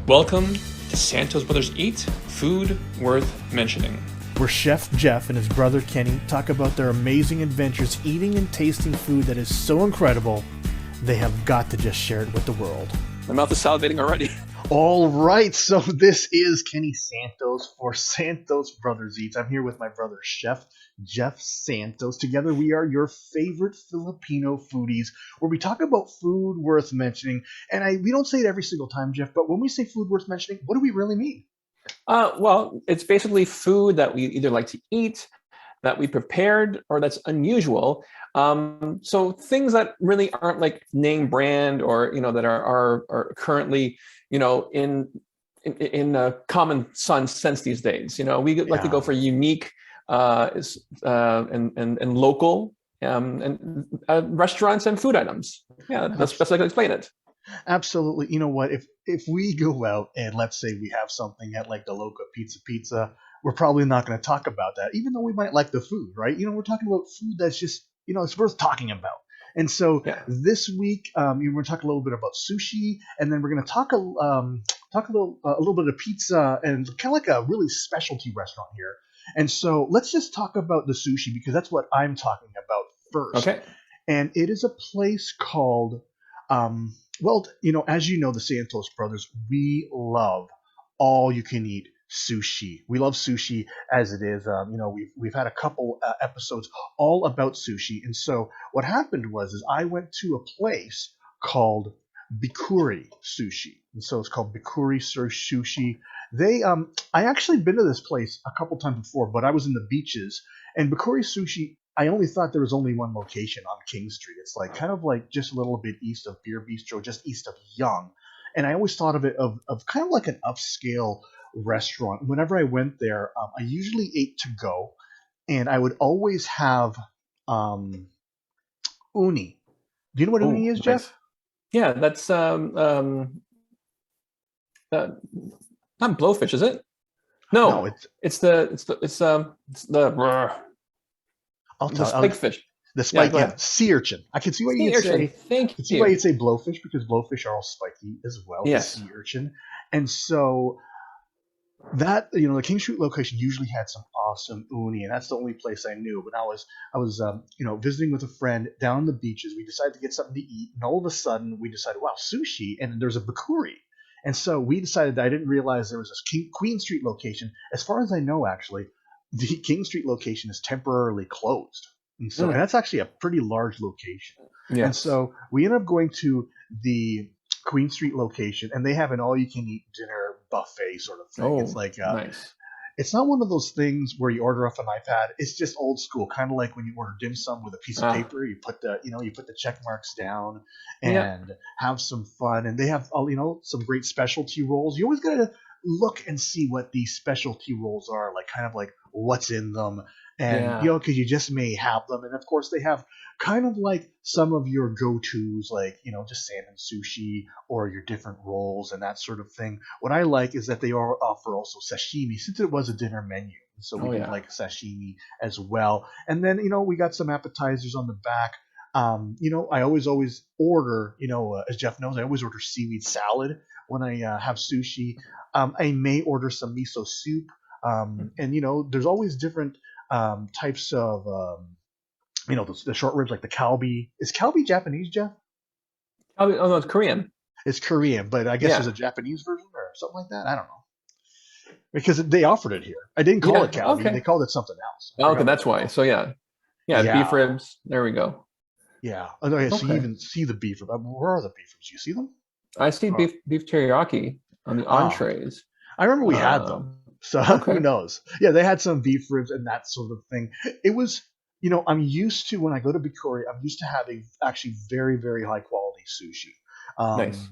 Welcome to Santos Brothers Eat, Food Worth Mentioning. Where Chef Jeff and his brother Kenny talk about their amazing adventures eating and tasting food that is so incredible, they have got to just share it with the world. My mouth is salivating already. All right, so this is Kenny Santos for Santos Brothers Eats. I'm here with my brother Chef Jeff Santos. Together we are your favorite Filipino foodies, where we talk about food worth mentioning. And we don't say it every single time, Jeff, but when we say food worth mentioning, what do we really mean? Well, it's basically food that we either like to eat, that we prepared, or that's unusual. So things that really aren't like name brand, or that are currently in common sense these days. We like to go for unique and local and restaurants and food items. Yeah, that's best I can explain it. Absolutely. You know what? If we go out and let's say we have something at like the Loca Pizza, we're probably not going to talk about that, even though we might like the food, right? We're talking about food that's just, it's worth talking about. And so this week, we're going to talk a little bit about sushi, and then we're going to talk a little bit of pizza and kind of like a really specialty restaurant here. And so let's just talk about the sushi, because that's what I'm talking about first. Okay. And it is a place called, as you know, the Santos brothers, we love all you can eat sushi. We love sushi as it is. We've had a couple episodes all about sushi. And so what happened was I went to a place called Bikkuri Sushi. And so it's called Bikkuri Sushi. I actually been to this place a couple times before, but I was in the beaches, and Bikkuri Sushi, I only thought there was only one location on King Street. It's like kind of like just a little bit east of Beer Bistro, just east of Yonge. And I always thought of it of kind of like an upscale restaurant. Whenever I went there, I usually ate to go, and I would always have uni. Do you know what uni is, Nice. Jeff? Yeah, that's not blowfish, is it? No, it's the spike fish. The spike, sea urchin. I can see why you'd say. Thank you. See why you'd say blowfish, because blowfish are all spiky as well. Yes. The sea urchin, and so that the King Street location usually had some awesome uni, and that's the only place I knew. But I was visiting with a friend down the beaches. We decided to get something to eat, and all of a sudden we decided, wow, sushi, and there's a Bikkuri. And so we decided that I didn't realize there was this Queen Street location. As far as I know, actually, the King Street location is temporarily closed. And so and that's actually a pretty large location. Yes. And so we ended up going to the Queen Street location, and they have an all-you-can-eat dinner buffet sort of thing. It's like nice. It's not one of those things where you order off an iPad. It's just old school, kind of like when you order dim sum with a piece of paper. You put the check marks down and have some fun. And they have some great specialty rolls. You always gotta look and see what these specialty rolls are, like kind of like what's in them, and because you just may have them. And of course they have kind of like some of your go-tos, like just salmon sushi or your different rolls and that sort of thing. What I like is that they offer also sashimi, since it was a dinner menu, so we did like sashimi as well. And then we got some appetizers on the back. I always order, as Jeff knows, I always order seaweed salad when I have sushi. I may order some miso soup, and there's always different types of the short ribs, like the kalbi. Is kalbi Japanese, Jeff? Oh no, it's Korean. It's Korean, but I guess there's a Japanese version or something like that. I don't know, because they offered it here. I didn't call it kalbi; they called it something else. Okay, that's why. So yeah, beef ribs. There we go. Yeah. Okay. So you even see the beef ribs. Where are the beef ribs? Do you see them? I see beef teriyaki on the entrees. I remember we had them. So who knows? Yeah, they had some beef ribs and that sort of thing. It was, I'm used to, when I go to Bikkuri, I'm used to having actually very, very high quality sushi. Nice.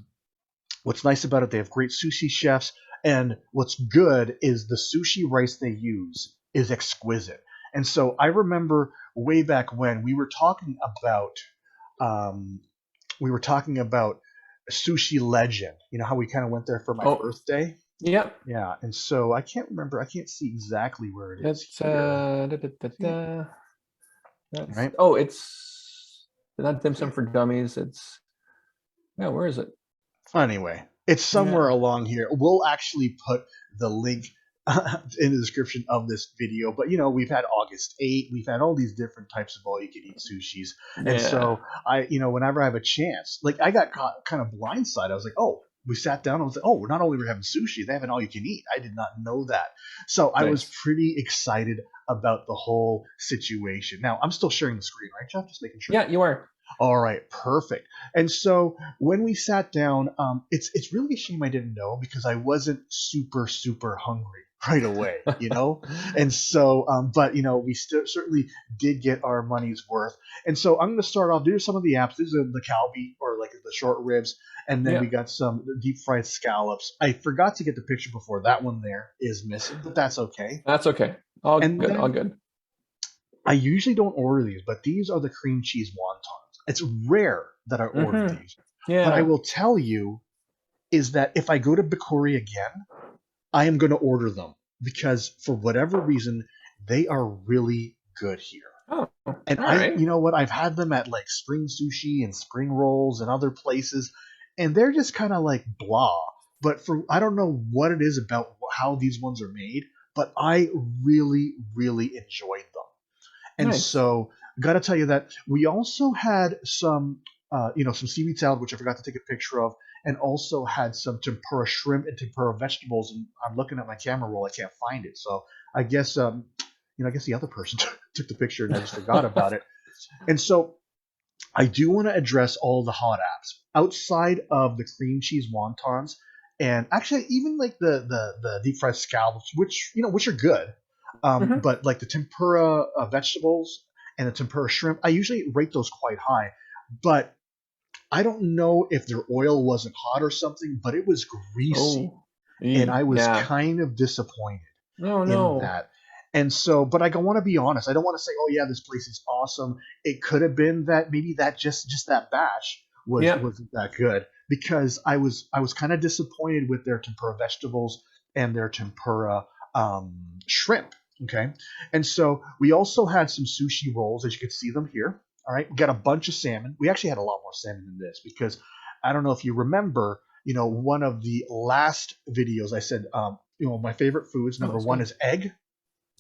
What's nice about it, they have great sushi chefs, and what's good is the sushi rice they use is exquisite. And so I remember way back when we were talking about Sushi Legend. How we kind of went there for my birthday. Yep. Yeah, and so I can't see exactly where it is. It's right. Oh, it's not dim sum for dummies. It's where is it? Anyway, It's somewhere Yeah. along here. We'll actually put the link in the description of this video. But we've had August 8, we've had all these different types of all you can eat sushis. And Yeah. so whenever I have a chance, like I got caught kind of blindsided. I was like, oh, we sat down. I was like, oh, we're not only we're having sushi, they have an all you can eat. I did not know that. So I was Nice. pretty excited about the whole situation. Now I'm still sharing the screen, right, Jeff? Just making sure. Yeah, you are. All right, perfect. And so when we sat down, it's really a shame I didn't know because I wasn't super hungry right away, And so, but we certainly did get our money's worth. And so I'm going to start off. There's some of the apps. These are the kalbi or like the short ribs, and then we Yeah, got some deep fried scallops. I forgot to get the picture before. That one there is missing, but that's okay. that's okay. All And good. All then good. I usually don't order these, but these are the cream cheese wontons. It's rare that I order Hmm. these, but I Yeah. will tell you is that if I go to Bikkuri again, I am going to order them because for whatever reason, they are really good here. Oh, all And right. you know what? I've had them at like Spring Sushi and Spring Rolls and other places, and they're just kind of like blah. But I don't know what it is about how these ones are made, but I really enjoyed them. And Nice. so, got to tell you that we also had some seaweed salad, which I forgot to take a picture of, and also had some tempura shrimp and tempura vegetables. And I'm looking at my camera roll, I can't find it. So I guess, I guess the other person took the picture and I just forgot about it. And so I do want to address all the hot apps outside of the cream cheese wontons, and actually even like the deep fried scallops, which are good, Hmm. but like the tempura vegetables and the tempura shrimp, I usually rate those quite high. But I don't know if their oil wasn't hot or something, but it was greasy, Oh, and I was yeah. kind of disappointed No, in no. that. And so, but I want to be honest. I don't want to say, "Oh yeah, this place is awesome." It could have been that maybe that just that batch Yeah. wasn't that good because I was kind of disappointed with their tempura vegetables and their tempura shrimp. Okay, and so we also had some sushi rolls, as you can see them here. All right, we got a bunch of salmon. We actually had a lot more salmon than this because I don't know if you remember. One of the last videos I said, my favorite foods. Oh, Number one sweet. is egg.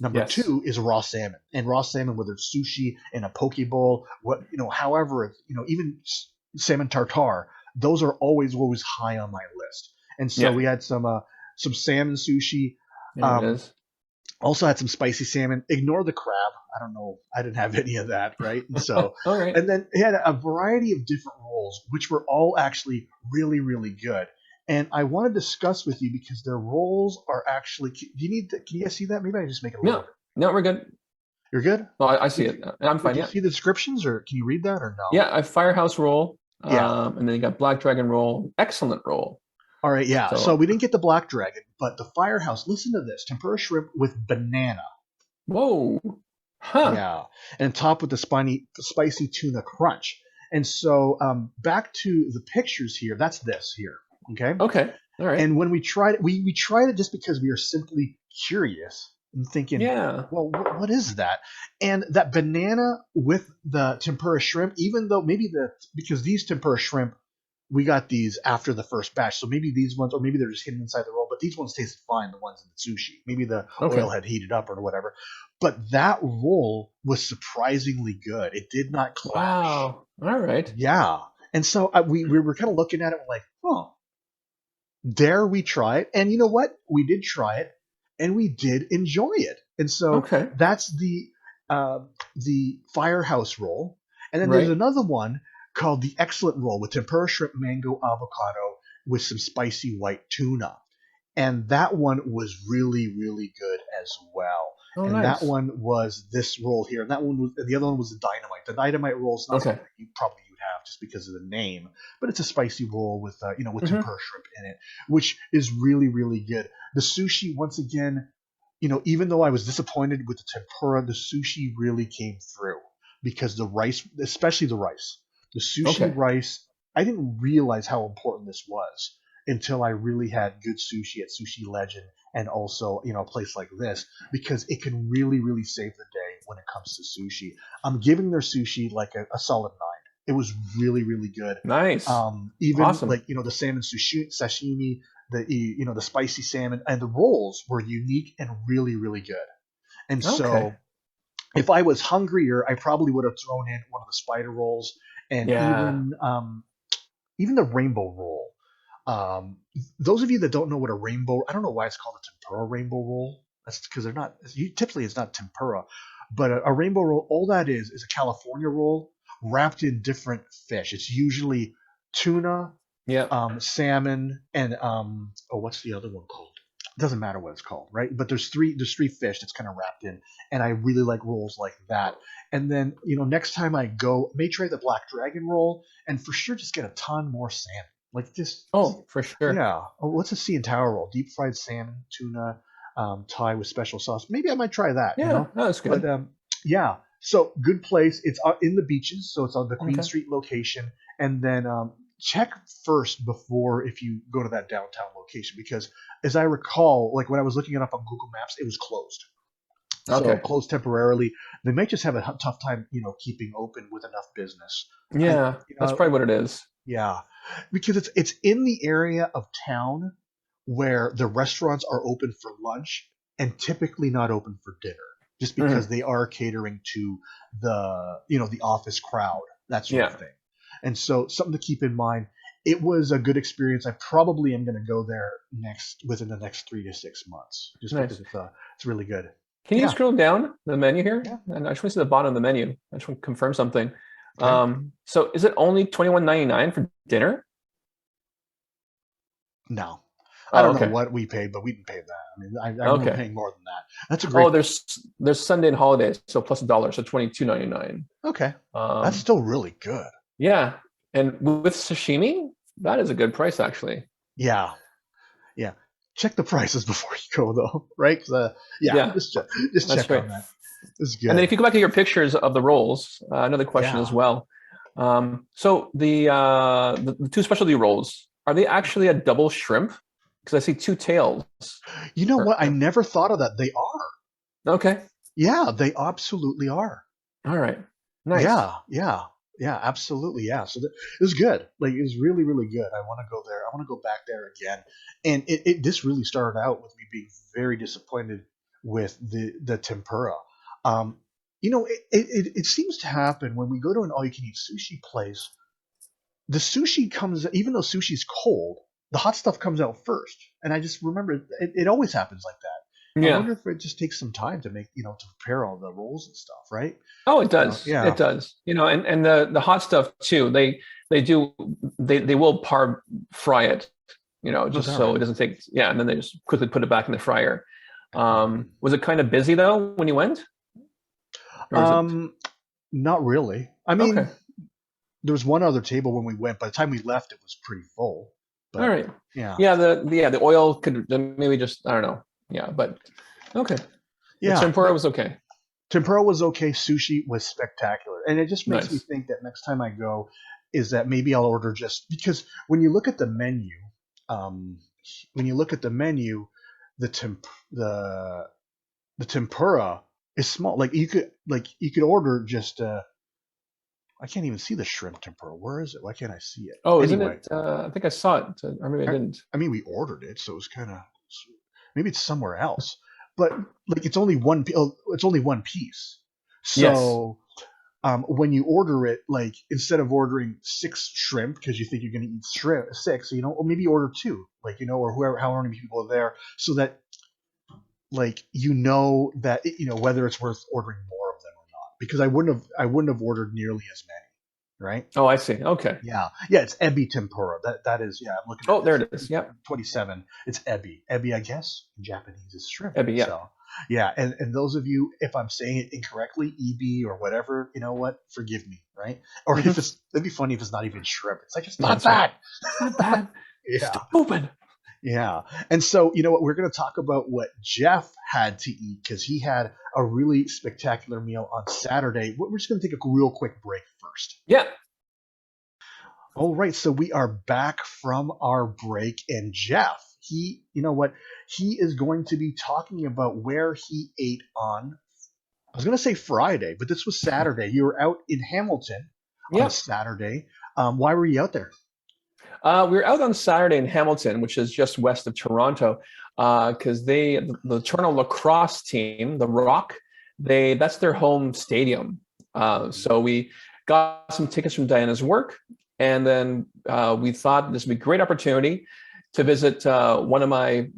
Number Yes. two is raw salmon, and raw salmon, whether it's sushi in a poke bowl, however, even salmon tartare, those are always high on my list. And so Yeah. we had some salmon sushi. There it Um, is. Also had some spicy salmon. Ignore the crab. I don't know. I didn't have any of that, right? And so, All right. and then it had a variety of different rolls, which were all actually really good. And I want to discuss with you because their rolls are actually. Do you need? Can you guys see that? Maybe I just make it a little No, bit. no, we're good. You're good. Oh, I see Did it. you I'm did fine. you Yeah. see the descriptions, or can you read that, or no? Yeah. I Firehouse roll. Yeah. And then you got Black Dragon roll. Excellent roll. All right. Yeah. So So, we didn't get the black dragon, but the firehouse. Listen to this: tempura shrimp with banana. whoa. Huh. Yeah, and topped with the spicy tuna crunch. And so back to the pictures here. That's this here. Okay. Okay. All right. And when we tried it, we tried it just because we are simply curious and thinking, Yeah. well, what is that? And that banana with the tempura shrimp, even though maybe because these tempura shrimp, we got these after the first batch, so maybe these ones, or maybe they're just hidden inside the roll, but these ones tasted fine, the ones in the sushi. Maybe the oil Okay. had heated up or whatever. But that roll was surprisingly good. It did not clash. Wow. All right. Yeah. And so we were kind of looking at it like, huh, dare we try it? And you know what? We did try it, and we did enjoy it. And so Okay. that's uh, the firehouse roll. And then there's Right. another one called the excellent roll with tempura shrimp, mango, avocado with some spicy white tuna. And that one was really good as well. Oh, And that nice. one was this roll here. And that one was the other one was the dynamite. The dynamite roll is not something Okay. that you probably you'd have just because of the name, but it's a spicy roll with with Hmm. tempura shrimp in it, which is really good. The sushi once again, even though I was disappointed with the tempura, the sushi really came through because the rice, especially the sushi Okay. rice, I didn't realize how important this was until I really had good sushi at Sushi Legend and also, a place like this because it can really save the day when it comes to sushi. I'm giving their sushi like a solid 9. It was really, really good. Nice. Even Awesome. like the salmon sashimi, the spicy salmon, and the rolls were unique and really, really good. And Okay. so if I was hungrier, I probably would have thrown in one of the spider rolls and Yeah. even the rainbow roll. Um, those of you that don't know what a rainbow, I don't know why it's called a tempura rainbow roll. That's because they're not. Typically, it's not tempura, but a rainbow roll. All that is a California roll wrapped in different fish. It's usually tuna, Yep. salmon, and oh, what's the other one called? It doesn't matter what it's called, right? But there's three fish that's kind of wrapped in, and I really like rolls like that. And then next time I go, may try the black dragon roll, and for sure just get a ton more salmon. Like just Oh, for sure. yeah. Oh, what's a sea and tower roll? Deep fried salmon, tuna, Thai with special sauce. Maybe I might try that. Yeah, that's But good. yeah. So good place. It's in the beaches, so it's on the Queen Okay. Street location. And then check first before if you go to that downtown location because as I recall, like when I was looking it up on Google Maps, it was closed. So Okay. closed temporarily. They might just have a tough time, keeping open with enough business. I, Yeah, you that's know, probably what it is. yeah, because it's in the area of town where the restaurants are open for lunch and typically not open for dinner, just because Mhm. they are catering to the office crowd, that sort of Yeah, thing. And so something to keep in mind. It was a good experience. I probably am going to go there within the next 3 to 6 months, just because nice. it's really good. Can you Yeah, scroll down the menu here? yeah, And I just want to see the bottom of the menu. I just want to confirm something. okay. So is it only 21.99 for dinner? No, I Oh, don't know okay. what we paid, but we didn't pay that. I mean, I remember Okay. paying more than that. That's a Oh, great. there's Sunday and holidays, so plus a dollar, so 22.99. Okay, that's Um, still really good. yeah, and with sashimi, that is a good price actually. Yeah, yeah. Check the prices before you go though, right? 'Cause, yeah, Yeah, just that's check right. on that. It's And then good. if you go back to your pictures of the rolls, another question as Yeah. well. So the two specialty rolls, are they actually a double shrimp? Because I see two tails. You know what? I Or- never thought of that. They are. Okay. Yeah, they absolutely are. All right. Nice. Yeah, yeah, yeah, absolutely. Yeah. So it was good. Like it was really, really good. I want to go there. I want to go back there again. And this really started out with me being very disappointed with the tempura. Um, it seems to happen when we go to an all-you-can-eat sushi place. The sushi comes, even though sushi's cold, the hot stuff comes out first. And I just remember it always happens like that. I Yeah. wonder if it just takes some time to to prepare all the rolls and stuff, right? Oh, it does. It Yeah. does. And the hot stuff too. They do they will fry it, Is just that so right? it doesn't take, yeah, and then they just quickly put it back in the fryer. Mm. Was it kind of busy though when you went? Or was it Um, Not really. I okay? mean, there was one other table when we went. By the time we left, it was pretty full. All But right. yeah, Yeah, the oil could maybe just, I don't know. Yeah, but okay. The yeah. tempura But was okay. tempura was okay. Sushi was spectacular, and it just makes me Nice. think that next time I go, is that maybe I'll order just because when you look at the menu, um, when you look at the menu, the temp the tempura is small. Like you could order just I can't even see the shrimp tempura. Where is it? Why can't I see it? Oh, isn't Anyway, it? I think I saw it, or maybe I I, didn't. I mean, we ordered it, so it's kind of maybe it's somewhere else. But like, it's only one piece. Yes. So when you order it, like instead of ordering six shrimp because you think you're going to eat shrimp six, or maybe order two, like or whoever, however many people are there, so that like that whether it's worth ordering more of them or not. Because I wouldn't have ordered nearly as many, right? Oh, I see. Okay. Yeah, yeah, it's ebi tempura. That is, yeah. I'm looking at Oh, there this. it is. Yep. 27. It's ebi. Ebi, I guess in Japanese is shrimp. Ebby. Yeah. So yeah, and those of you, if I'm saying it incorrectly, ebi or whatever, you know what? Forgive me, right? Or if Hmm. it'd be funny if it's not even shrimp. It's like it's Yeah, not that's right. that. It's not bad. Yeah, Stupid. yeah. And so you know what? We're going to talk about what Jeff had to eat because he had a really spectacular meal on Saturday. We're just going to take a real quick break first. Yeah. All right, so we are back from our break, and Jeff, you know what? He is going to be talking about where he ate on, I was going to say Friday, but this was Saturday. You were out in Hamilton on Yep. Saturday. Why were you out there? We were out on Saturday in Hamilton, which is just west of Toronto, because the Toronto lacrosse team, the Rock, that's their home stadium. So we got some tickets from Diana's work, and then we thought this would be a great opportunity to visit one of my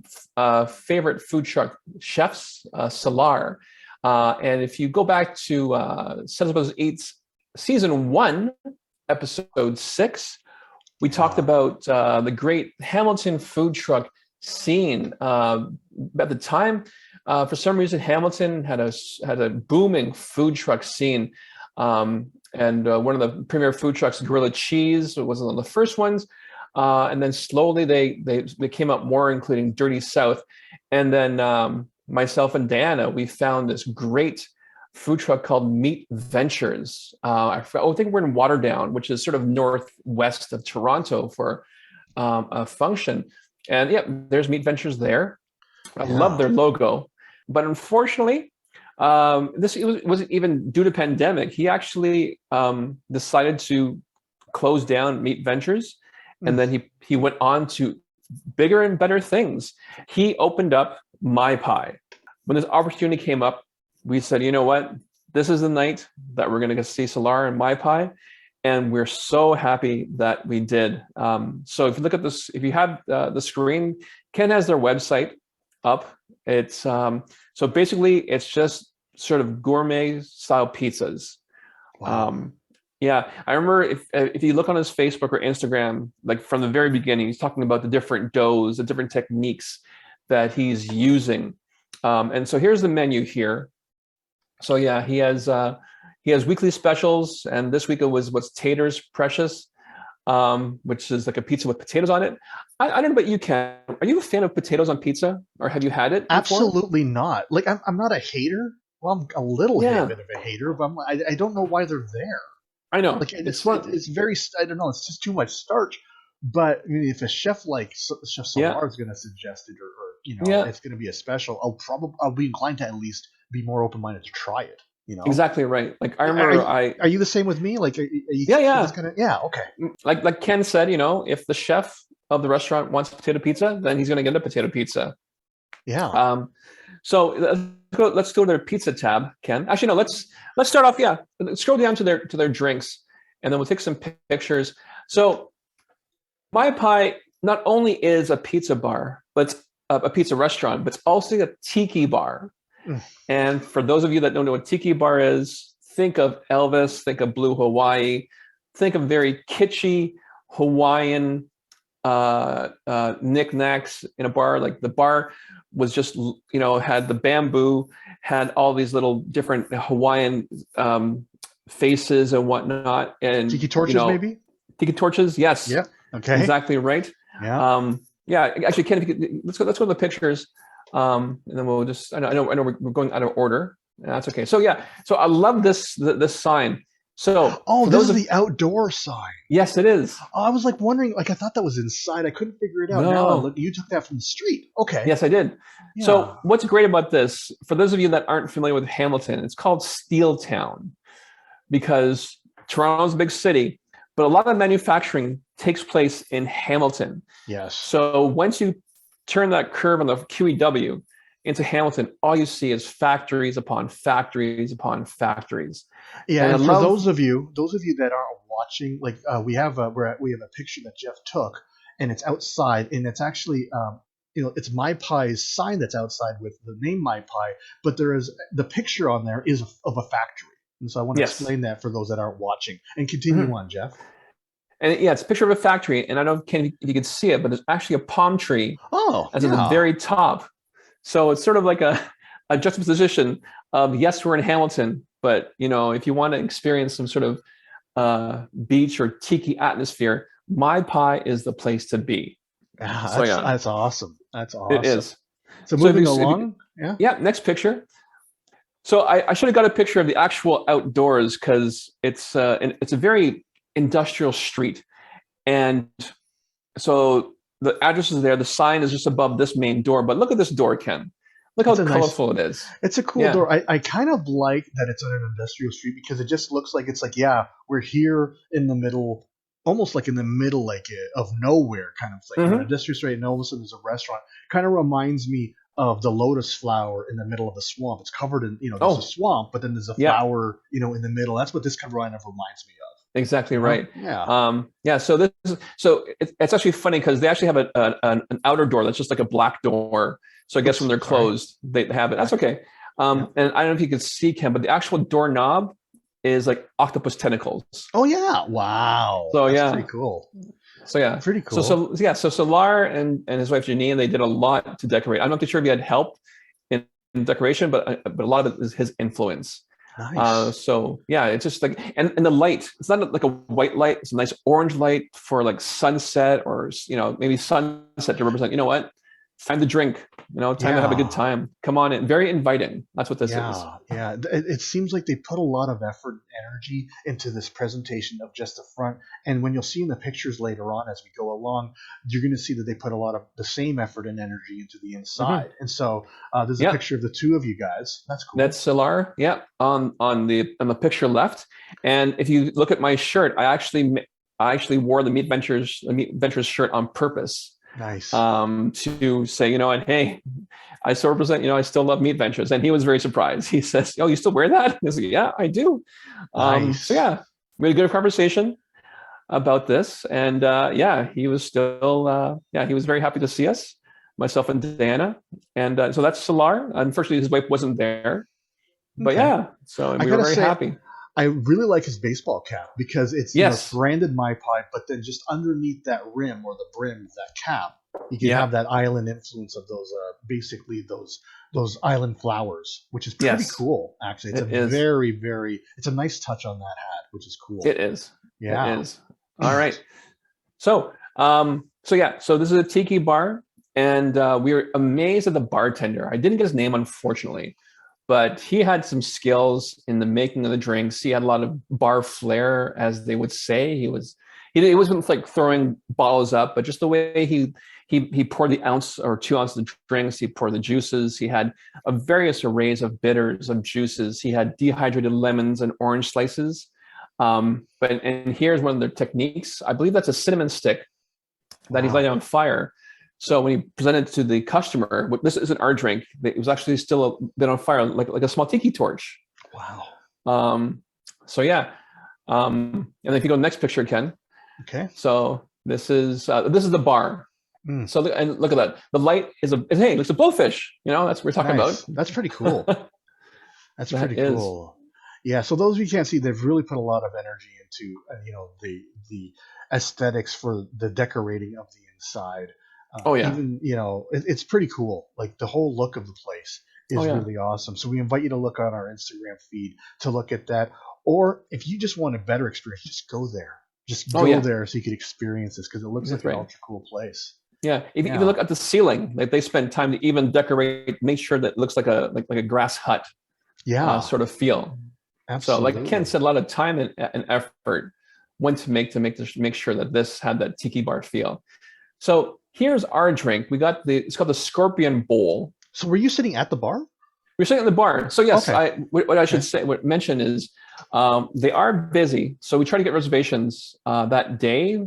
favorite food truck chefs, Salar. And if you go back to SantosBrosEat's season 1, episode 6, we talked about the great Hamilton food truck scene. At the time, for some reason, Hamilton had a booming food truck scene. And one of the premier food trucks, Gorilla Cheese, was one of the first ones. And then slowly they came up more, including Dirty South. And then myself and Diana, we found this great food truck called Meat Ventures. I think we're in Waterdown, which is sort of northwest of Toronto, for a function. And yeah, there's Meat Ventures there. I love their logo, but unfortunately, it wasn't even due to pandemic. He actually decided to close down Meat Ventures, and then he went on to bigger and better things. He opened up Mai Pai. When this opportunity came up, we said, you know what? This is the night that we're going to see Salar and Maipai, and we're so happy that we did. So if you look at this, if you have the screen, Ken has their website up. It's so basically it's just sort of gourmet style pizzas. Wow. Yeah, I remember if you look on his Facebook or Instagram, like from the very beginning, he's talking about the different doughs, the different techniques that he's using. And so here's the menu here. So yeah, he has weekly specials, and this week it was what's Taters Precious, which is like a pizza with potatoes on it. I don't know about you, Ken. Are you a fan of potatoes on pizza, or have you had it before? Absolutely not. Like I'm not a hater. Well, I'm a little Yeah, bit of a hater, but I don't know why they're there. I know. Like it's very I don't know. It's just too much starch. But I mean, if a chef like Chef Yeah, Solar is going to suggest it, or yeah, it's going to be a special, I'll be inclined to at least be more open minded to try it. exactly right. Like I Are, remember, are you the same with me? Like, are you yeah, this yeah. kind of okay? Like Ken said, if the chef of the restaurant wants potato pizza, then he's going to get a potato picca. Yeah. So let's go to their pizza tab, Ken. Actually, no, let's start off. Yeah, scroll down to their drinks, and then we'll take some pictures. So Mai Pai not only is a pizza bar, but it's a pizza restaurant, but it's also a tiki bar. Mm. And for those of you that don't know what tiki bar is, think of Elvis, think of Blue Hawaii, think of very kitschy Hawaiian knickknacks in a bar. Like the bar was just, had the bamboo, had all these little different Hawaiian faces and whatnot. And, Tiki torches, maybe. tiki torches. Yes, Yeah. Okay. exactly right. Yeah. Yeah, actually, Ken, if you could, let's go to the pictures. And then we'll just, I know we're going out of order. That's okay. So yeah, so I love this sign. So Oh, for this those is of, the outdoor sign. yes, it is. Oh, I was like wondering, like I thought that was inside. I couldn't figure it out. Now No, you took that from the street. Okay. yes, I did. Yeah. So what's great about this, for those of you that aren't familiar with Hamilton, it's called Steel Town because Toronto's a big city, but a lot of manufacturing takes place in Hamilton. Yes. So once you turn that curve on the QEW into Hamilton, all you see is factories upon factories upon factories. Yeah, And I and for love, those of you that aren't watching, like we have a picture that Jeff took, and it's outside, and it's actually it's My Pie's sign that's outside with the name My Pie, but there is the picture on there is of a factory, and so I want to yes. explain that for those that aren't watching. And continue on, Jeff. And yeah, it's a picture of a factory. And I don't know, Ken, if you could see it, but there's actually a palm tree Oh, that's at the yeah. very top. So it's sort of like a juxtaposition of, yes, we're in Hamilton, but if you want to experience some sort of beach or tiki atmosphere, My Pai is the place to be. Ah, So yeah, that's awesome. That's it awesome. is. So So moving along, yeah. yeah, next picture. So I should have got a picture of the actual outdoors because it's a very industrial street, and so the address is there. The sign is just above this main door. But look at this door, Ken. Look It's how a nice. colorful it is. It's a cool Yeah. door. I kind of like that it's on an industrial street because it just looks like it's like, yeah, we're here in the middle, almost like in the middle, like of nowhere, kind of like you're in an Hmm. industrial street and all of a sudden there's a restaurant. Kind of reminds me of the lotus flower in the middle of the swamp. It's covered in, there's a Oh, swamp, but then there's a yeah. flower, in the middle. That's what this kind of reminds me of. Exactly right. Yeah. Yeah. So it's actually funny because they actually have an outer door that's just like a black door. So I guess when Oops, they're sorry. closed, they have it. That's Okay. okay. Yeah. And I don't know if you can see, Ken, but the actual doorknob is like octopus tentacles. Oh yeah. Wow. So That's pretty yeah. cool. So yeah. Pretty cool. So Solar and his wife Janine, they did a lot to decorate. I'm not too sure if he had help in decoration, but a lot of it is his influence. Nice. So yeah, it's just like, and the light, it's not like a white light, it's a nice orange light for like sunset, or maybe sunset to represent, what, time to drink, time to have a good Yeah. time, come on in. Very inviting. That's what this is. Yeah, yeah. It seems like they put a lot of effort and energy into this presentation of just the front. And when you'll see in the pictures later on as we go along, you're going to see that they put a lot of the same effort and energy into the Hmm. inside. And so there's a Yeah, picture of the two of you guys. That's that's cool. Solar. Yeah, on the picture left. And if you look at my shirt, I actually wore the Meat Ventures shirt on purpose, Nice. to say, and hey, I still represent, I still love Meat Ventures. And he was very surprised. He says, "Oh, you still wear that?" I said, "Yeah, I do." So Nice. yeah, we had a good conversation about this. And yeah, he was still, he was very happy to see us, myself and Diana. And so that's Solar. Unfortunately, his wife wasn't there. But Okay. yeah, and I we were gotta very say, happy. I really like his baseball cap because it's Yes. branded Maipai, but then just underneath that rim or the brim of that cap, you can Yeah. have that island influence of those basically those island flowers, which is pretty Yes. cool. Actually, it's a It is. it's a nice touch on that hat, which is cool. It is. It Yeah. is. All right. So yeah, so this is a tiki bar, and we were amazed at the bartender. I didn't get his name, unfortunately, but he had some skills in the making of the drinks. He had a lot of bar flair, as they would say. He wasn't like throwing bottles up, but just the way he poured the ounce or 2 ounces of drinks. He poured the juices. He had a various arrays of bitters, of juices. He had dehydrated lemons and orange slices. And here's one of their techniques. I believe that's a cinnamon stick that he's lighting Wow. on fire. So when he presented to the customer, this isn't our drink. It was actually still a bit on fire, like a small tiki torch. Wow. So yeah, and if you go to the next picture, Ken. Okay. So this is the bar. Mm, So and look at that. The light hey, it's a blowfish. That's what we're talking about. nice. That's pretty cool. That's That pretty is. cool. Yeah. So those of you can't see, they've really put a lot of energy into the aesthetics for the decorating of the inside. Oh yeah. Even it's pretty cool. Like the whole look of the place Oh is yeah. really awesome. So we invite you to look on our Instagram feed to look at that. Or if you just want a better experience, just go there. Just Oh go yeah. there so you could experience this because it looks like That's an right. ultra cool place. Yeah, if you Yeah. look at the ceiling, like they spend time to even decorate, make sure that it looks like a grass hut Yeah. sort of feel. So, like Ken Absolutely. said, a lot of time and effort went to make sure that this had that tiki bar feel. So here's our drink. It's called the Scorpion Bowl. So were you sitting at the bar? We're sitting in the bar. So yes, Okay. what I should Okay. say, what mention is, they are busy. So we try to get reservations that day,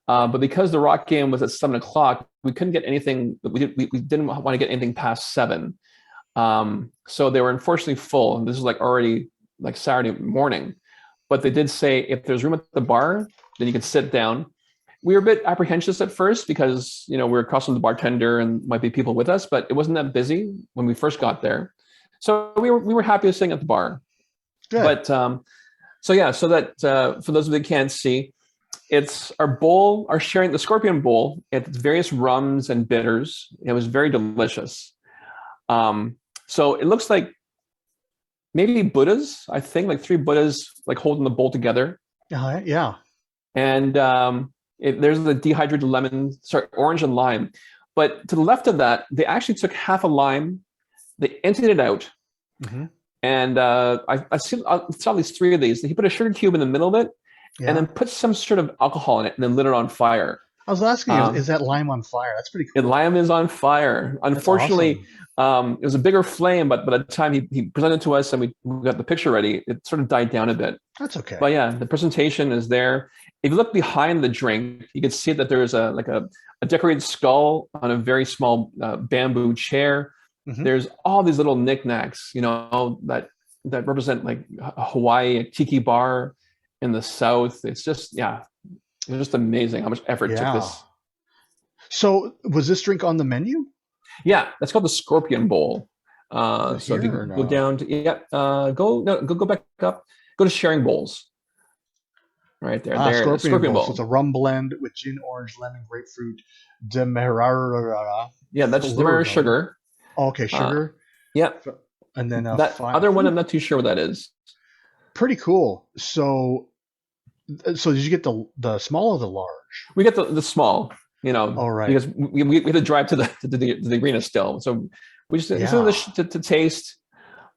but because the Rock game was at 7 o'clock, we couldn't get anything. We didn't want to get anything past 7. So they were unfortunately full. This is like already like Saturday morning, but they did say if there's room at the bar, then you can sit down. We were a bit apprehensive at first because we were across from the bartender and might be people with us, but it wasn't that busy when we first got there. So we were happy sitting at the bar. Good. But so yeah, so that for those of you that can't see, it's our bowl, our sharing the Scorpion Bowl. It's various rums and bitters. It was very delicious. So it looks like maybe Buddhas, I think, like 3 Buddhas like holding the bowl together. Yeah. And there's the dehydrated orange and lime. But to the left of that, they actually took half a lime, they emptied it out, Hmm. and I saw these 3 of these. He put a sugar cube in the middle of it, and Yeah. then put some sort of alcohol in it, and then lit it on fire. I was asking you, is Um, that lime on fire? That's pretty and cool. lime is on fire. That's Unfortunately, awesome. It was a bigger flame, but by the time he presented to us and we got the picture ready, it sort of died down a bit. That's okay. But yeah, the presentation is there. If you look behind the drink, you can see that there's a decorated skull on a very small bamboo chair. Mm-hmm. There's all these little knickknacks, that represent like Hawaii, a tiki bar in the South. It's just, yeah, it's just amazing how much effort took this. So was this drink on the menu? Yeah, that's called the Scorpion Bowl. So if you go down to go back up, go to sharing bowls. Right there, Scorpion Bowl. So it's a rum blend with gin, orange, lemon, grapefruit, demerara. Yeah, that's demerara sugar. Oh, okay, sugar. Yeah, and then that other one, I'm not too sure what that is. Pretty cool. So did you get the small or the large? We get the small. All right. Because we had to drive to the arena still, so we just to taste.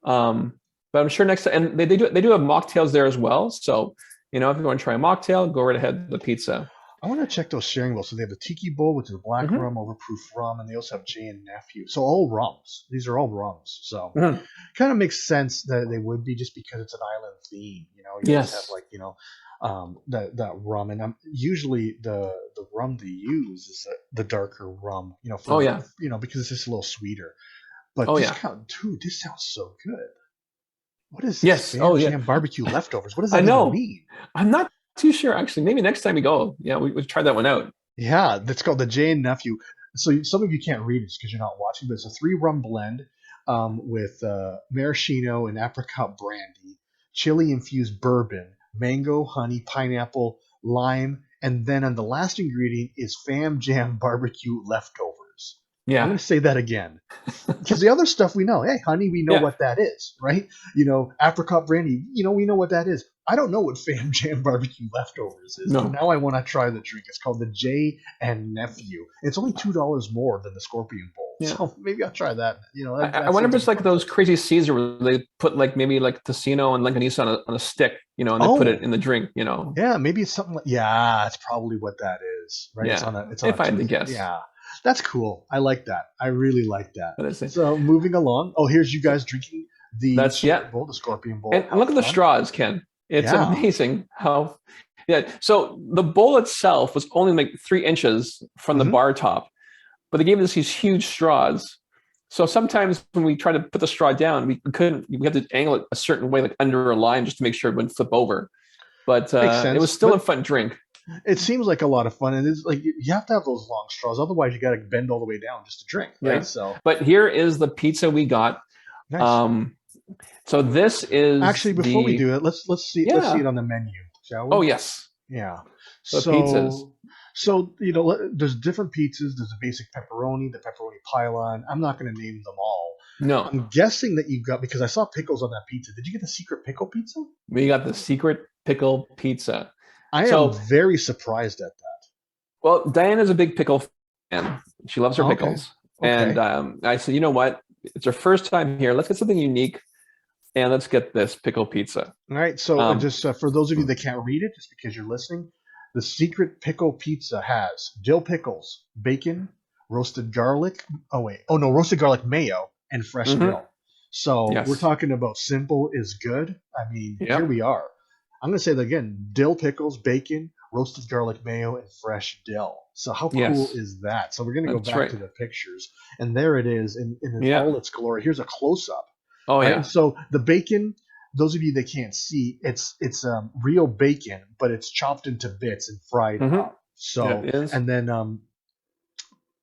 But I'm sure next time, and they do have mocktails there as well. So if you want to try a mocktail, go right ahead. The pizza. I want to check those sharing bowls. So they have the Tiki Bowl, which is black rum, overproof rum, and they also have J and Nephew. So all rums. These are all rums. So kind of makes sense that they would be, just because it's an island theme. You just have like that rum, and usually the rum they use is the darker rum. Because it's just a little sweeter. But this sounds so good. What is this? Jam barbecue leftovers? What does that even mean? I'm not too sure, actually. Maybe next time we go, we try that one out. Yeah, that's called the J and Nephew. So some of you can't read it because you're not watching, but it's a 3-rum blend with maraschino and apricot brandy, chili infused bourbon, mango, honey, pineapple, lime, and then on the last ingredient is Fam Jam barbecue leftovers. Yeah, I'm going to say that again, because the other stuff we know. Hey, honey, we know what that is, right? Apricot brandy, we know what that is. I don't know what Fam Jam barbecue leftovers is. No. Now I want to try the drink. It's called the J and Nephew. It's only $2 more than the Scorpion Bowl. Yeah. So maybe I'll try that. I wonder if it's like those crazy Caesar where they put maybe tocino and longanisa on a stick, and they put it in the drink, Yeah, maybe it's something it's probably what that is, right? Yeah. If I had to guess. Yeah. That's cool. I like that. I really like that. So moving along. Oh, here's you guys drinking the Scorpion Bowl. And look at the straws, Ken. It's amazing how. Yeah. So the bowl itself was only like 3 inches from the bar top, but they gave us these huge straws. So sometimes when we try to put the straw down, we couldn't. We had to angle it a certain way, like under a line, just to make sure it wouldn't flip over. But it was still a fun drink. It seems like a lot of fun, and it's like you have to have those long straws, otherwise you got to bend all the way down just to drink, right? Yeah. So, but here is the pizza we got. Nice. So this is actually before we do it, let's see it on the menu, shall we? Oh yes. Yeah. So pizzas. So there's different pizzas. There's a basic pepperoni, the pepperoni pylon. I'm not going to name them all. No. I'm guessing that you got, because I saw pickles on that pizza. Did you get the secret pickle pizza? We got the secret pickle pizza. I am very surprised at that. Well, Diana's a big pickle fan. She loves her pickles. Okay. And I said, you know what? It's our first time here. Let's get something unique, and let's get this pickle pizza. All right. So just for those of you that can't read it, just because you're listening, the secret pickle pizza has dill pickles, bacon, roasted garlic. Roasted garlic mayo and fresh dill. So we're talking about simple is good. I mean, here we are. I'm going to say that again: dill pickles, bacon, roasted garlic mayo, and fresh dill. So how cool is that? So we're going to go back to the pictures, and there it is in all its glory. Here's a close-up. Oh yeah. So the bacon, those of you that can't see, it's real bacon, but it's chopped into bits and fried up. So and then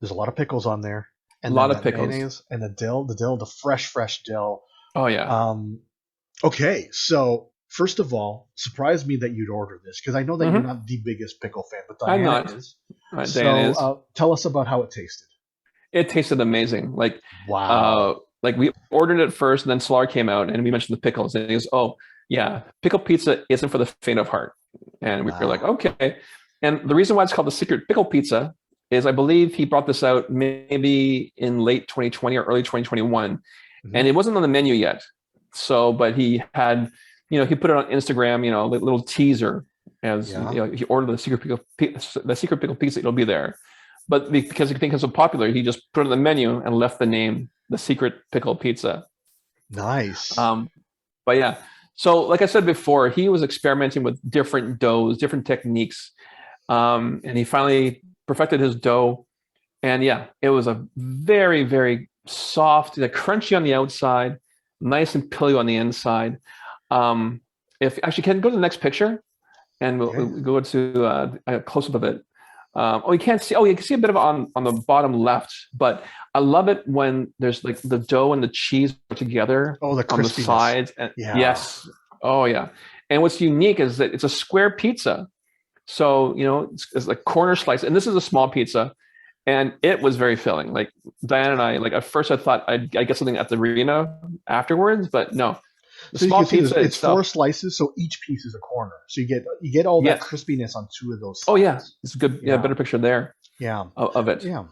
there's a lot of pickles on there, and a lot of pickles, mayonnaise and the fresh dill. Oh yeah. Okay, so. First of all, surprised me that you'd order this, because I know that you're not the biggest pickle fan, but Diana is. Diana is. Tell us about how it tasted. It tasted amazing. Wow. We ordered it first, and then Solar came out, and we mentioned the pickles, and he goes, "Oh, yeah, pickle pizza isn't for the faint of heart." And we were like, "Okay." And the reason why it's called the secret pickle pizza is I believe he brought this out maybe in late 2020 or early 2021, and it wasn't on the menu yet. So, but he had. He put it on Instagram, a little teaser as he ordered the secret pickle pizza. It'll be there, but because he thinks it's so popular, he just put it on the menu and left the name the secret pickle pizza. Nice. Um, but yeah, so like I said before, he was experimenting with different doughs, different techniques, and he finally perfected his dough. And yeah, it was a very, very soft, like crunchy on the outside, nice and pilly on the inside. If actually can go to the next picture, and we'll Okay. go to a close up of it. Oh, you can't see. Oh, you can see a bit of it on the bottom left, but I love it when there's like the dough and the cheese together Oh, the on the crispiness. sides. And Yeah. yes, oh yeah. And what's unique is that it's a square pizza, so it's like corner slice, and this is a small pizza, and it was very filling. Like Diane and I, like at first I thought I'd get something at the arena afterwards, but no, the So you small can see pizza it's four itself. slices, so each piece is a corner. So you get all that Yes. crispiness on two of those Oh yeah, sides. it's a good. Yeah, Yeah. better picture there Yeah. of it. Yeah.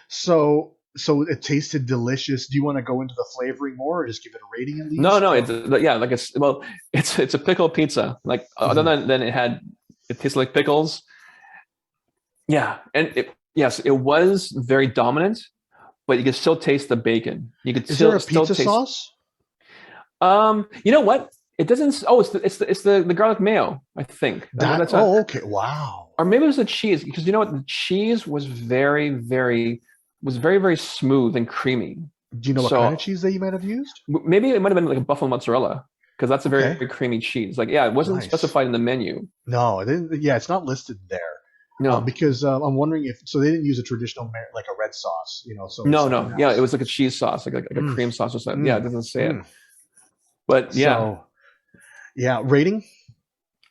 So it tasted delicious. Do you want to go into the flavoring more, or just give it a rating at No, least? no, it's yeah, like it's a pickle pizza. Like other Mhm. than it tasted like pickles. Yeah, and yes, it was very dominant, but you could still taste the bacon. You could Is there a still pizza taste. sauce? You know what? It doesn't. Oh, it's the garlic mayo. I think That that's not, oh okay. Wow. or maybe it was the cheese because you know what? The cheese was very very smooth and creamy. Do you know what kind of So cheese that you might have used? maybe it might have been like a buffalo mozzarella because that's a Okay. very creamy cheese. Like yeah, it wasn't Nice. specified in the menu. No, it didn't, yeah, it's not listed there. No, Because I'm wondering if so they didn't use a traditional like a red sauce, so it's no, something no. Yeah, it else. was like a cheese sauce, like a Mm, cream sauce or something. Yeah, it mm, doesn't say it, mm. but yeah, So yeah, rating.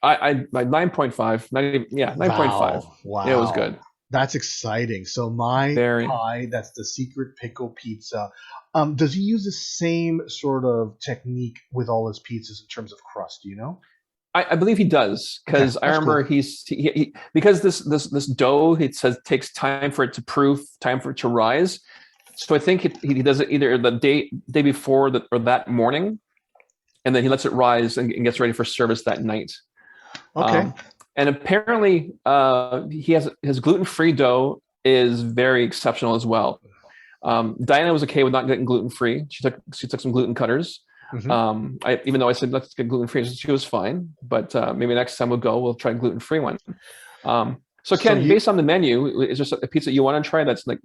I like 9.5. Not even, yeah, 9.5. Wow, It was wow, good. that's exciting. So my Very. pie, that's the secret pickle pizza. Does he use the same sort of technique with all his pizzas in terms of crust? Do you know? I believe he does Okay, because I that's remember cool. because this dough it says takes time for it to proof, time for it to rise. So I think he does it either the day before or that morning, and then he lets it rise and gets ready for service that night. Okay. Um, and apparently, he has his gluten-free dough is very exceptional as well. Diana was okay with not getting gluten-free. She took some gluten cutters. Hmm. Even though I said let's get gluten-free, she was fine. But maybe next time we'll try gluten-free one. So So Ken, you based on the menu, is there a pizza you want to try that's like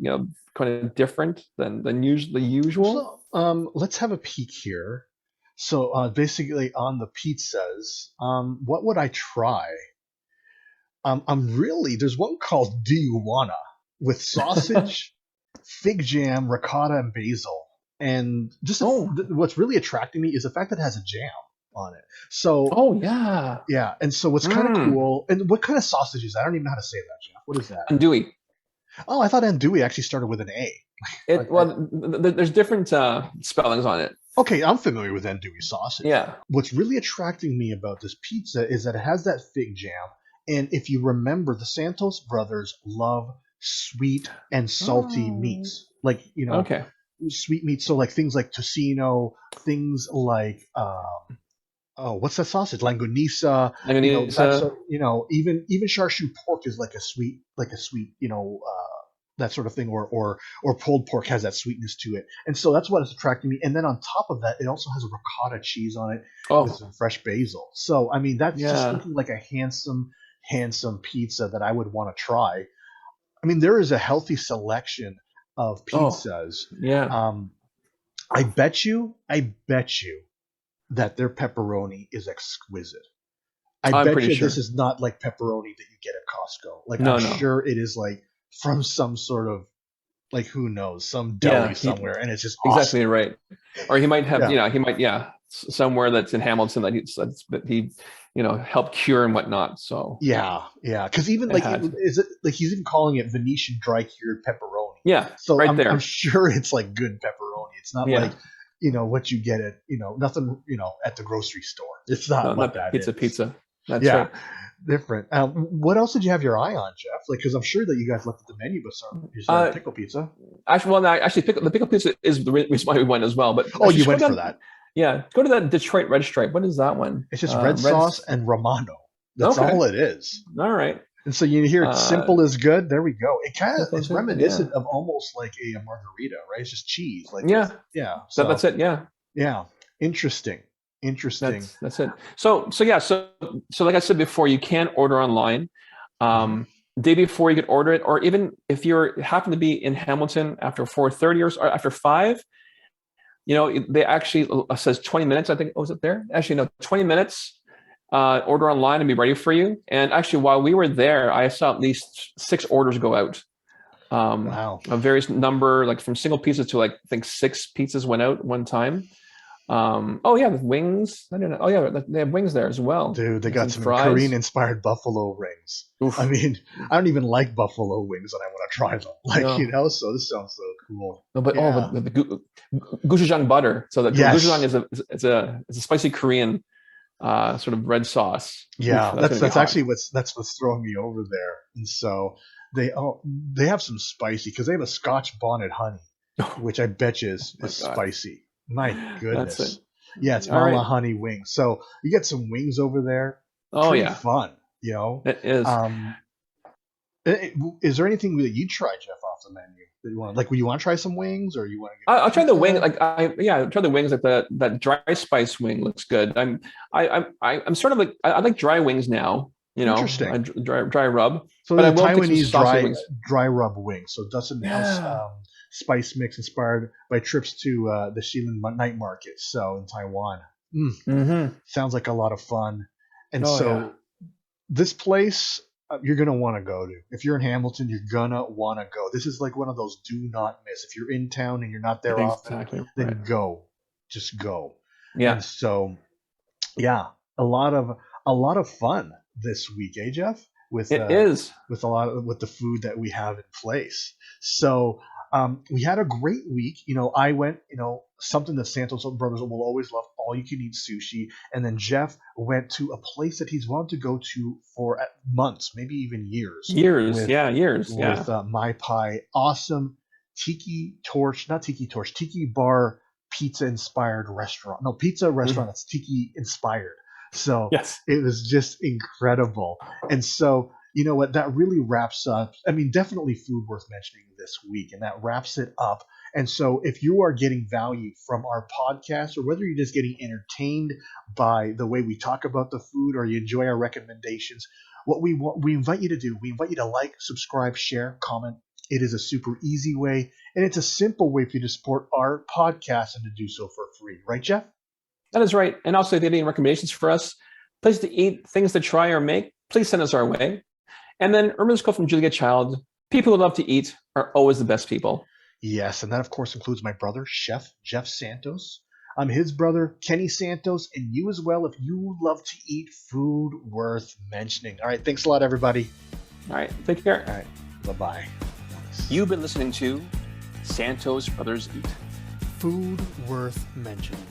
kind of different than the usual? so let's have a peek here. So basically on the pizzas, what would I try? I'm really there's one called Do You Wanna with sausage, fig jam, ricotta, and basil. And Oh, what's really attracting me is the fact that it has a jam on it. So oh yeah. yeah, and so what's kind of cool, and what kind of sausage is that? I don't even know how to say that, Jeff. What is that? Andouille. Oh, I thought andouille actually started with an A. It Like, well, there's different spellings on it. okay, I'm familiar with andouille sausage. Yeah. What's really attracting me about this pizza is that it has that fig jam, and if you remember, the Santos brothers love sweet and salty Oh, meats, like okay. sweet meats. So like things like tocino, things like oh, what's that sausage? Langonisa. That's Manganese. even char pork is like a sweet, that sort of thing, or pulled pork has that sweetness to it, and so that's what is attracting me. And then on top of that, it also has a ricotta cheese on it with Oh, some fresh basil. So I mean, that's just yeah. looking like a handsome pizza that I would want to try. I mean, there is a healthy selection of Oh, pizzas. yeah. Um, I bet you that their pepperoni is exquisite. I I'm bet pretty you this sure. is not like pepperoni that you get at Costco. Like I'm No, no. sure it is like from some sort of like who knows, some deli Yeah, somewhere, and it's just awesome. exactly right. Or he might have, Yeah, yeah, somewhere that's in Hamilton that he, helped cure and whatnot. So yeah. Because even it like had to. is it like he's even calling it Venetian dry cured pepperoni. Yeah, So right I'm there. sure it's like good pepperoni. It's not Yeah. like what you get at nothing at the grocery store. It's not No, what not that pizza, is. pizza. That's Yeah, right. different. What else did you have your eye on, Jeff? Like, because I'm sure that you guys looked at the menu, but you said Uh, pickle pizza. Actually, well, no, actually, the pickle pizza is the reason why we went as well. But Oh, actually, you scroll went for down. that. Yeah, go to that Detroit Red Stripe. What is that one? It's just red Red. sauce and Romano. That's Okay. all it is. All right. And so you hear it's simple is good. There we go. It's Good, reminiscent of almost like a margarita, right? It's just cheese, like yeah. yeah. That's it. Yeah. Yeah, interesting. That's it. So yeah. So like I said before, you can order online. Mhm. Day before you could order it, or even if you happen to be in Hamilton after 4:30 or after 5, they actually says 20 minutes. I think. Oh, is it there? Actually, no, 20 minutes. Order online and be ready for you. And actually, while we were there, I saw at least 6 orders go out. Wow. A various number, like from single pizzas to like I think 6 pizzas went out one time. Oh yeah, with wings. I don't know. Oh yeah, they have wings there as well. Dude, they And got some some Korean fries. inspired buffalo rings. I Oof. mean, I don't even like buffalo wings and I want to try them. Like, No. so this sounds so cool. No, but Yeah. but the gochujang butter. So the gochujang Yes. is a spicy Korean sort of red sauce. Oof, Yeah. that's gonna be That's hot. actually what's throwing me over there. And so they have some spicy because they have a Scotch bonnet honey, which I bet you is My God, spicy. My that's it. goodness. Yeah, it's All mala right. honey wings. So you get some wings over there. Oh Pretty yeah, fun, you know. it is. Um, is there anything that you try, Jeff, off the menu that you want? Like, would you want to try some wings, or you want to I'll get try the wing. pizza? Like I'll try the wings. Like that dry spice wing looks good. I'm sort of like I like dry wings now. Interesting. Dry rub. So But I the will take some Taiwanese saucy wings. dry rub wings. So Dustin House Yeah. spice mix inspired by trips to the Shilin night market. So in Taiwan, Mm-hmm. sounds like a lot of fun. And Oh yeah. so this place you're gonna want to go to. If you're in Hamilton, you're gonna want to go. This is like one of those do not miss. If you're in town and you're not there often, Exactly right. then go. Just go. And Yeah, so yeah, a lot of fun this week, eh, Jeff? it is. With with the food that we have in place. So we had a great week. I went. Something that Santos Brothers will always love: all you can eat sushi. And then Jeff went to a place that he's wanted to go to for months, maybe even years, Years. with Yeah, years. Yeah. Mai Pai. Awesome tiki bar pizza inspired restaurant. No, pizza Mhm. restaurant that's tiki inspired. So Yes. it was just incredible. And so, you know what, that really wraps up. I mean, definitely food worth mentioning this week, and that wraps it up. And so, if you are getting value from our podcast, or whether you're just getting entertained by the way we talk about the food, or you enjoy our recommendations, what we invite you to do, we invite you to like, subscribe, share, comment. It is a super easy way, and it's a simple way for you to support our podcast and to do so for free. Right, Jeff? That is right. And also, if you have any recommendations for us, places to eat, things to try or make, please send us our way. And then Urban's quote from Julia Child: "People who love to eat are always the best people." Yes, and that of course includes my brother, Chef Jeff Santos. I'm his brother, Kenny Santos, and you as well if you love to eat food worth mentioning. All right, thanks a lot, everybody. All right. Take care. All right, bye-bye. You've been listening to Santos Brothers Eat. Food worth mentioning.